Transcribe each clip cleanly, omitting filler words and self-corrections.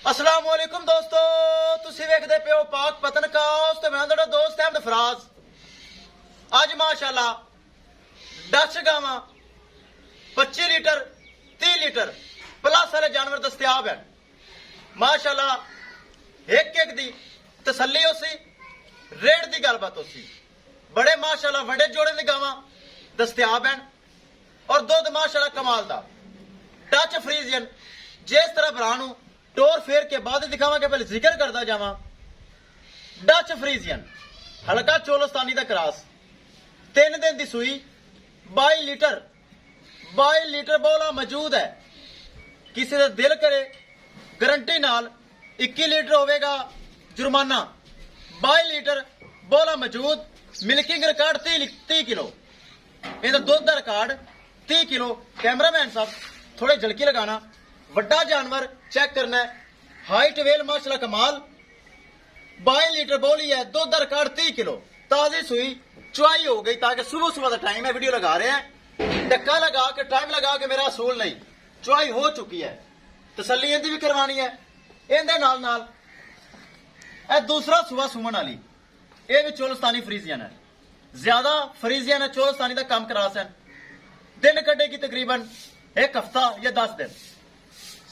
अस्सलाम वालेकुम दोस्तों, तुसी वेखदे पे हो पाक पतन काउस ते मैं तुहाडा दोस्त अहमद फराज। अज माशाल्लाह 10 गावां 25 लीटर 30 लीटर प्लस वाले जानवर दस्तयाब हैं। माशाल्लाह एक एक दी तसल्ली होसी, रेट दी गलबात होसी। बड़े माशाल्लाह बड़े जोड़े दी गावां दस्तयाब हैं और दुध माशाल्लाह कमाल दा। टच फ्रीजियन जिस तरह भरा नूं टोर फेर के बाद दिखावांगे, पहले जिक्र करता जावा। डच फ्रीजियन हल्का चोलस्तानी का क्रॉस, 3 दिन की सूई, 22 लीटर बोला मौजूद है। किसी का दिल करे गारंटी नाल 21 लीटर होगा जुर्माना। 22 लीटर बोला मौजूद, मिल्किंग रिकॉर्ड 30 किलो, इहदा दुध का रिकॉर्ड 30 किलो। कैमरामैन साहब थोड़े झलकी लगाना, वड्डा जानवर चेक करना है। हाइट वेल माशाल्लाह कमाल, 22 लीटर बोली है, दुध का रिकॉर्ड 30 किलो। ताजी सुई चुआई हो गई, ताकि सुबह सुबह का टाइम है, वीडियो लगा रहे हैं। धक्का लगा के टाइम लगा के मेरा असूल नहीं, चुआई हो चुकी है। तसल्ली इहदी भी करवानी है। इहदे नाल नाल ए दूसरा सुबह सुमन वाली, ये भी चोलस्तानी फ्रीजियन है। ज्यादा फ्रीजियन है, चोलस्तानी का कम क्रास है। दिन कटेगी तकरीबन 1 हफ्ता या 10 दिन।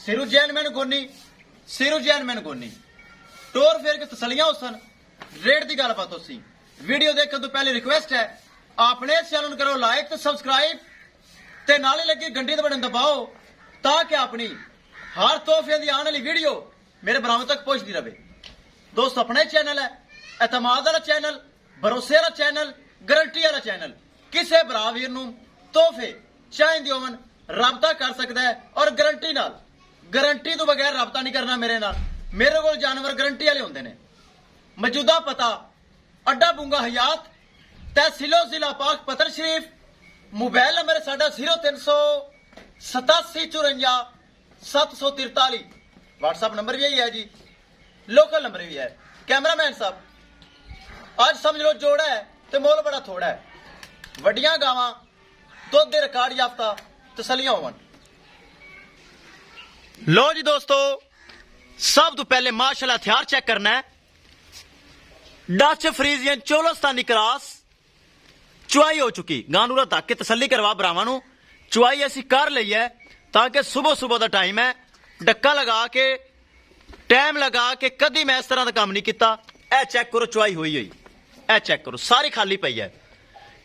सिरू जैन मैन गोनी टोर फेर के तसलियां होसन, रेट की गलबात होसी। वीडियो देखने तो पहले रिक्वेस्ट है, अपने चैनल करो लाइक तो सब्सक्राइब ते नाले लगी घंटी दे बटन दबाओ, ताकि अपनी हर तोहफे की आने वाली वीडियो मेरे बराबर तक पहुंचती रहे। दोस्त अपने चैनल है, एतमाद वाला चैनल, भरोसे वाला चैनल, गारंटी वाला चैनल। किसी भरा वीर नूं तोहफे चाहिए होवन राबता कर सकता है, और गारंटी तो बगैर राबता नहीं करना मेरे नाल। मेरे को जानवर गारंटी वाले होंगे ने। मौजूदा पता अड्डा बूंगा हयात, तहसीलो जिला पाक पतन शरीफ। मोबाइल नंबर साडा 0387 54 743। व्हाट्सएप नंबर भी यही है जी, लोकल नंबर भी है। कैमरामैन साहब आज समझ लो जोड़ा है तो मोल बड़ा थोड़ा है। वड्डियां गावां दुध दे रिकॉर्ड याफ्ता तसलियां होवन। लो जी दोस्तों, सब तो पहले माशाल्लाह हथियार चेक करना है। डच फ्रीजियन चोलस्तानी क्रॉस चुआई हो चुकी, गानूरा तक के तसल्ली करवा भरावां नूं। चुआई असी कर ली है, ताकि सुबह सुबह का टाइम है। डक्का लगा के टाइम लगा के कदी मैं इस तरह का काम नहीं किया। ए चेक करो चुआई हुई हुई, ए चेक करो सारी खाली पई है।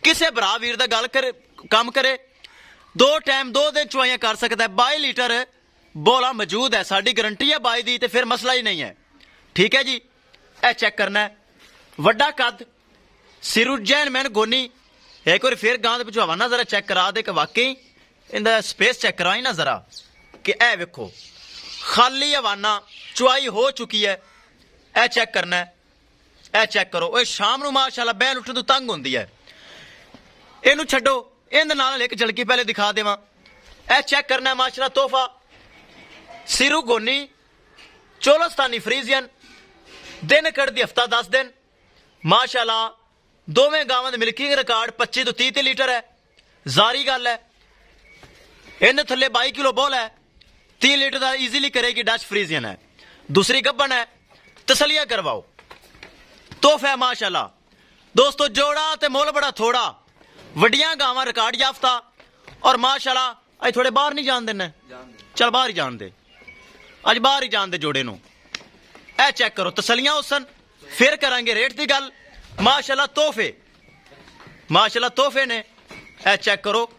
किसी भरा वीर दा गल करे काम करे, 2 टाइम 2 दिन चुआइयां कर सकता है। 22 लीटर बोला मौजूद है, साड़ी गारंटी है 22 दी, तो फिर मसला ही नहीं है। ठीक है जी, ए चेक करना है। वड्डा कद सिरू जैन मैन गोनी। एक बार फिर गांव पिछू हवाना जरा चेक करा दे कि वाकई इनका स्पेस चेक कराई ना जरा, कि ए वेखो खाली हवाना चुआई हो चुकी है। ए चेक करना है, ए चेक करो। ओए शाम नूं माशाल्लाह बैल उठन तो तंग होंदी है। इनू छड्डो, इहदे नाल एक झलकी पहले दिखा देवां। ए चेक करना है माशाल्लाह तोहफा सिरू गोनी चोलस्तानी फ्रीजियन। दिन कटदी हफ्ता 10 दिन। माशाल्लाह दोवें गावां दे मिल्किंग रिकॉर्ड 25 तो 30 लीटर है। जारी गल है, इन्हें थल्ले 22 किलो बोल है, 30 लीटर का इजीली करेगी। डच फ्रीजियन है, दूसरी गब्बन है। तसलिया करवाओ, तोहफा है माशाल्लाह। दोस्तों जोड़ा ते मोल बड़ा थोड़ा, वड्डियां गावां रिकॉर्ड याफ्ता। और माशाल्लाह अज थोड़े बाहर नहीं जान देना, चल बाहर ही जान दे, अज बाहर ही जान दे जोड़े नूं। ए चेक करो तसलियां होसन, फिर करांगे रेट की गल। माशाल्लाह तोहफे ने। ए चेक करो,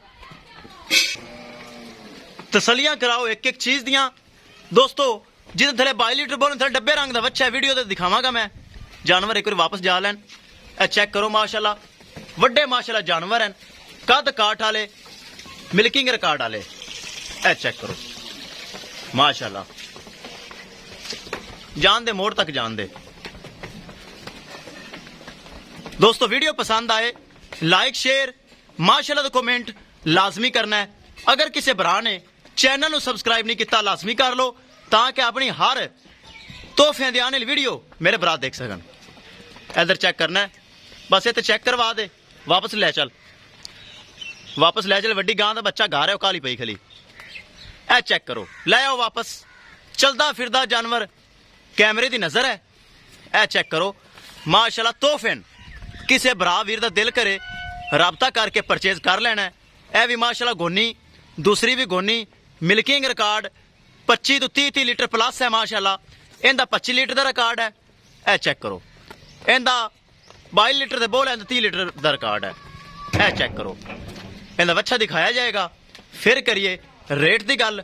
तसलियां कराओ एक एक चीज दियां। दोस्तों जिसे थले 22 लीटर बोल थले डब्बे रंग का बच्चा है, वीडियो तो दिखावांगा मैं। जानवर एक बार वापस जा लैन। ए चेक करो माशाल्लाह वड्डे माशाल्लाह जानवर हैं, कद काठ वाले, मिल्किंग रिकॉर्ड वाले। ए चेक करो माशाल्लाह, जान दे मोड़ तक जान दे। दोस्तों वीडियो पसंद आए लाइक शेयर माशाल्लाह तो कमेंट लाजमी करना है। अगर किसी भरा ने चैनल को सब्सक्राइब नहीं किया लाजमी कर लो, ताकि अपनी हर तोहफे दी आने वाली वीडियो मेरे भरा देख सकन। इधर चेक करना है, बस इतने चेक करवा दे, वापस ले चल, वापस ले चल। वड्डी गां दा बच्चा घर है, काली पई खली। ए चेक करो, ले आओ वापस। चलदा फिरदा जानवर कैमरे की नज़र है। ए चेक करो माशाल्लाह तोहफे किसी भरा वीर का दिल करे राबता करके परचेज कर लेना है। यह भी माशाल्लाह गोनी, दूसरी भी गोनी, मिल्किंग रिकॉर्ड 25 तो 30 लीटर प्लस है माशाल्लाह। इनका 25 लीटर का रिकॉर्ड है। यह चेक करो इनका 22 लीटर के बोल है, 30 लीटर का रिकॉर्ड है। यह चेक करो इनका बच्चा दिखाया जाएगा। फिर करिए रेट की गल।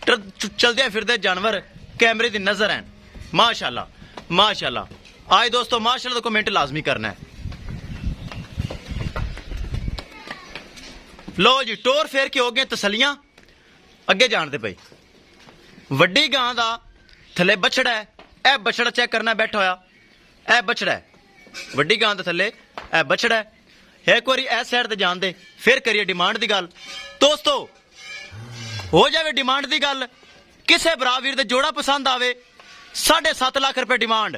चलदे फिरदे जानवर कैमरे की नज़र है माशाल्लाह माशाल्लाह। आज दोस्तों माशाल्लाह तो कमेंट लाजमी करना है। लो जी टोर फेर के हो गए तसलियां। अगे जानते पई वड्डी गां दा थले बछड़ा है। यह बछड़ा चेक करना बैठा होया। यह बछड़ा है वड्डी गां दे थले यह बछड़ा है। एक बारी इस साइड ते जान दे फिर करिए डिमांड की गल। दोस्तों हो जाए डिमांड की गल। किसे भरा वीर दे जोड़ा पसंद आवे 7.5 लाख रुपए डिमांड।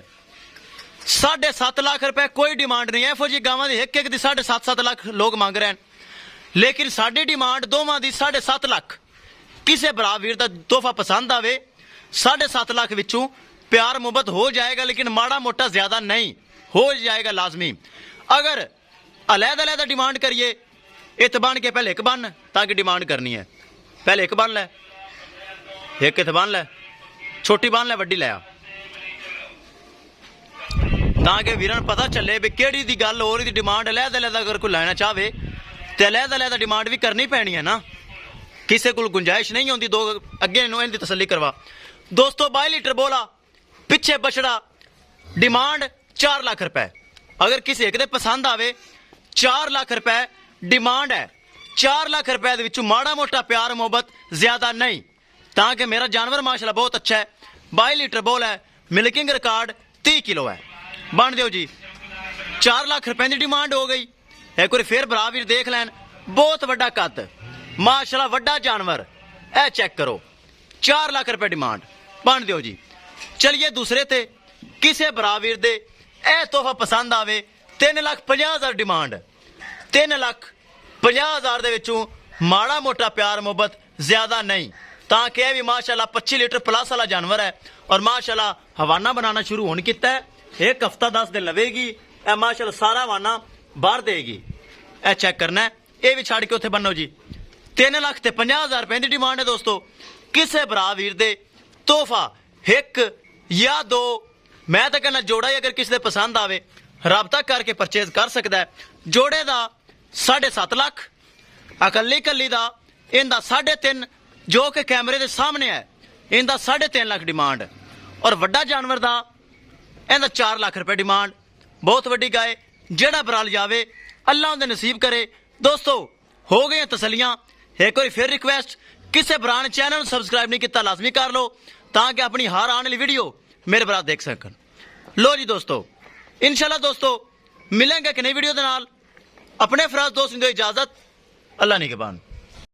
7.5 लाख रुपए कोई डिमांड नहीं है। इहो जी गावां दी एक एक दी 7.5 लाख लोग मांग रहे हैं, लेकिन साडी डिमांड दोवां दी 7.5 लाख। किसे भरा वीर दा तोहफा पसंद आवे 7.5 लाख विचों प्यार मुहब्बत हो जाएगा, लेकिन माड़ा मोटा ज्यादा नहीं हो जाएगा लाजमी। अगर अलहदा डिमांड करिए इत बन के पहले एक बन ताकि डिमांड करनी है। पहले एक बन लै, एक इत बन लै, छोटी बन लै, वड्डी लै आ, ताकि वीरन पता चले भी केड़ी दी गल हो रही। डिमांड अलहदा अगर कोई लेना चाहे तो अलहदा डिमांड भी करनी पैनी है ना। किसी को गुंजाइश नहीं होती। दो अगे इनकी तसली करवा। दोस्तों 22 लीटर बोला पिछे बछड़ा डिमांड 4 लाख रुपए। अगर किसी एक दे पसंद आवे 4 लाख रुपए डिमांड है। 4 लाख रुपए दे विचों माड़ा मोटा प्यार मोहब्बत ज्यादा नहीं, ताकि मेरा जानवर माशाल्लाह बहुत अच्छा है। 22 लीटर बोल है, मिल्किंग रिकॉर्ड 30 किलो है। बन दो जी 4 लाख रुपए की डिमांड हो गई। एक बार फिर भरा वीर देख लैन, बहुत वड्डा कद माशाल्लाह वड्डा जानवर। ए चेक करो 4 लाख रुपए डिमांड। बन दो जी। चलिए दूसरे ते किसे भरा वीर दे ए तोहफा पसंद आवे 3,50,000 डिमांड। 3,50,000 दे विचों माड़ा मोटा प्यार मुहब्बत ज्यादा नहीं, ताकि यह भी माशाल्लाह 25 लीटर प्लस वाला जानवर है। और माशाल्लाह हवाना बनाना शुरू होने किता है। एक हफ्ता 10 दिन लवेगी। ए माशाल्लाह सारा हवाना बाहर देगी। ए चेक करना है। ये भी छड़ के उत्थे बनो जी। 3,50,000 रुपए की डिमांड है। दोस्तों किसे भरा वीर दे तोहफा एक या दो, मैं तो कहना जोड़ा ही अगर किसी दे पसंद आवे राबता करके परचेज कर सकता है। जोड़े का 7.5 लाख, अकली कली का इनका 3.5 जो कि कैमरे के सामने है। इनका 3.5 लाख डिमांड। और वड्डा जानवर का इनका 4 लाख रुपए डिमांड। बहुत वड्डी गाय जेड़ा बराल जावे अल्लाह उनके नसीब करे। दोस्तों हो गई तसलियां। एक बार फिर रिक्वेस्ट, किसी भरा ने चैनल सबसक्राइब नहीं किया लाजमी कर लो, ताकि अपनी हर आने वाली वीडियो मेरे भरा देख सकन। लो जी दोस्तों इंशाल्लाह दोस्तों मिलेंगे एक नई वीडियो के नाल। अपने फराज दोस्त ने दो इजाजत। अल्लाह निगहबान।